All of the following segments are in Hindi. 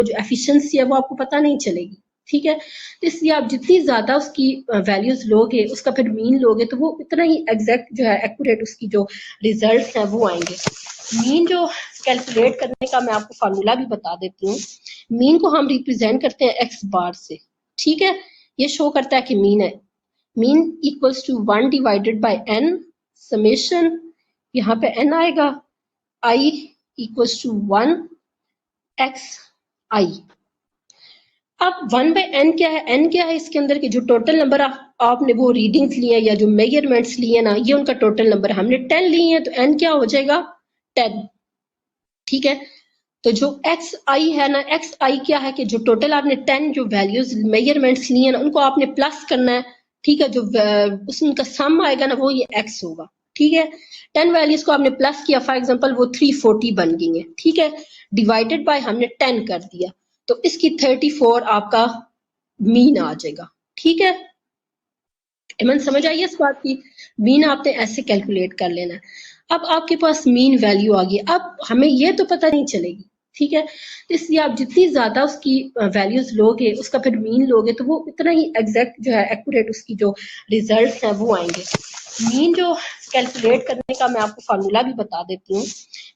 जो एफिशिएंसी है वो आपको पता नहीं चलेगी, ठीक है। तो इसलिए आप जितनी ज्यादा उसकी वैल्यूज लोगे, उसका फिर मीन लोगे, तो वो इतना ही एग्जैक्ट जो है एक्यूरेट उसकी जो रिजल्ट्स हैं वो आएंगे। मीन जो कैलकुलेट करने का मैं आपको फार्मूला भी बता देती हूँ। मीन को हम रिप्रेजेंट करते हैं एक्स बार से, ठीक है। ये शो करता है कि मीन है, mean equals to 1 divided by n summation, यहाँ पे n आएगा, i equals to 1 x i। अब 1 बाय n क्या है? n क्या है इसके अंदर के जो टोटल नंबर आपने वो रीडिंग्स लिए या जो मेजरमेंट्स लिए ना, ये उनका टोटल नंबर है। हमने 10 लिए हैं तो n क्या हो जाएगा? 10, ठीक है। तो जो एक्स आई है ना, एक्स आई क्या है कि जो टोटल आपने 10 जो वैल्यूज मेजरमेंट्स लिए ना, उनको आपने प्लस करना है, ठीक है। जो उसमें उनका सम आएगा ना, वो ये एक्स होगा, ठीक है। 10 वैल्यूज को आपने प्लस किया, फॉर एग्जांपल वो 340 बन गई है, ठीक है। डिवाइडेड बाय हमने 10 कर दिया, तो इसकी 34 आपका मीन आ जाएगा, ठीक है। इमन समझ आई इस बात की? मीन आपने ऐसे कैलकुलेट कर लेना है। अब आपके पास मीन वैल्यू आ गई, अब हमें ये तो पता नहीं चलेगी, ठीक है। तो इसलिए आप जितनी ज्यादा उसकी वैल्यूज लोगे, उसका फिर मीन लोगे, तो वो इतना ही एग्जैक्ट जो है एक्यूरेट उसकी जो रिजल्ट्स हैं वो आएंगे। मीन जो कैलकुलेट करने का मैं आपको फार्मूला भी बता देती हूँ।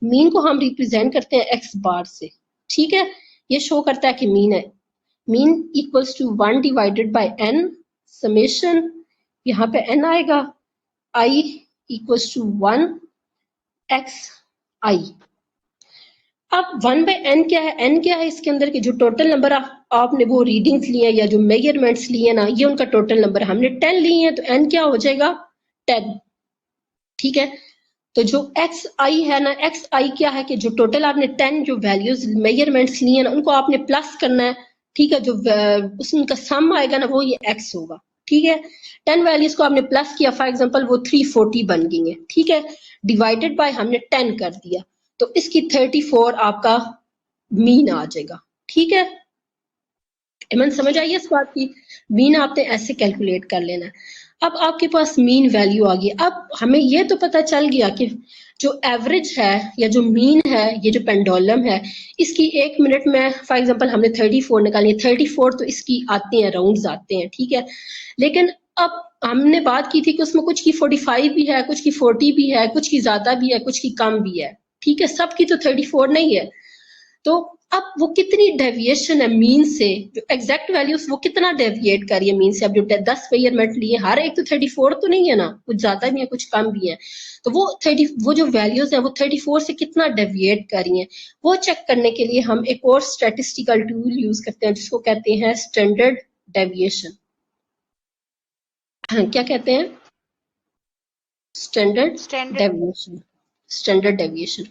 मीन को हम रिप्रेजेंट करते हैं एक्स बार से, ठीक है। ये शो करता है कि मीन है, mean equals to 1 divided by n summation, यहाँ पे n आएगा, i equals to 1 x i। अब 1 बाय n क्या है? n क्या है इसके अंदर के जो टोटल नंबर आपने वो रीडिंग्स लिए या जो मेजरमेंट्स लिए ना, ये उनका टोटल नंबर है। हमने 10 लिए हैं तो n क्या हो जाएगा? 10, ठीक है। तो जो एक्स आई है ना, एक्स आई क्या है कि जो टोटल आपने 10 जो वैल्यूज मेजरमेंट्स लिए ना, उनको आपने प्लस करना है, ठीक है। जो उसमें उनका सम आएगा ना, वो ये एक्स होगा, ठीक है। 10 वैल्यूज को आपने प्लस किया, फॉर एग्जांपल वो 340 बन गई है, ठीक है। डिवाइडेड बाय हमने 10 कर दिया, तो इसकी 34 आपका मीन आ जाएगा, ठीक है। इमन समझ आई इस बात की? मीन आपने ऐसे कैलकुलेट कर लेना है। अब आपके पास मीन वैल्यू आ गई, अब हमें ये तो पता चल गया कि जो एवरेज है या जो मीन है, ये जो पेंडुलम है, इसकी 1 मिनट में फॉर एग्जांपल हमने 34 निकाली है, 34 तो इसकी आते हैं, राउंड्स आते हैं, ठीक है। लेकिन अब हमने बात की थी कि उसमें कुछ की 45 भी है, कुछ की 40 भी है, कुछ की ज्यादा भी है, कुछ की कम भी है, ठीक है। सबकी तो 34 नहीं है। तो अब वो कितनी डेविएशन है मीन से, जो एग्जैक्ट वैल्यूज वो कितना डेविएट कर रही है मीन से। अब जो 10 मेजरमेंट लिए, हर एक तो 34 तो नहीं है ना, कुछ ज्यादा भी है कुछ कम भी है। तो वो जो वैल्यूज है वो 34 से कितना डेविएट कर रही है, वो चेक करने के लिए हम एक और स्टैटिस्टिकल टूल यूज करते हैं, जिसको कहते हैं स्टैंडर्ड डेविएशन। क्या कहते हैं? Standard standard deviation, standard deviation.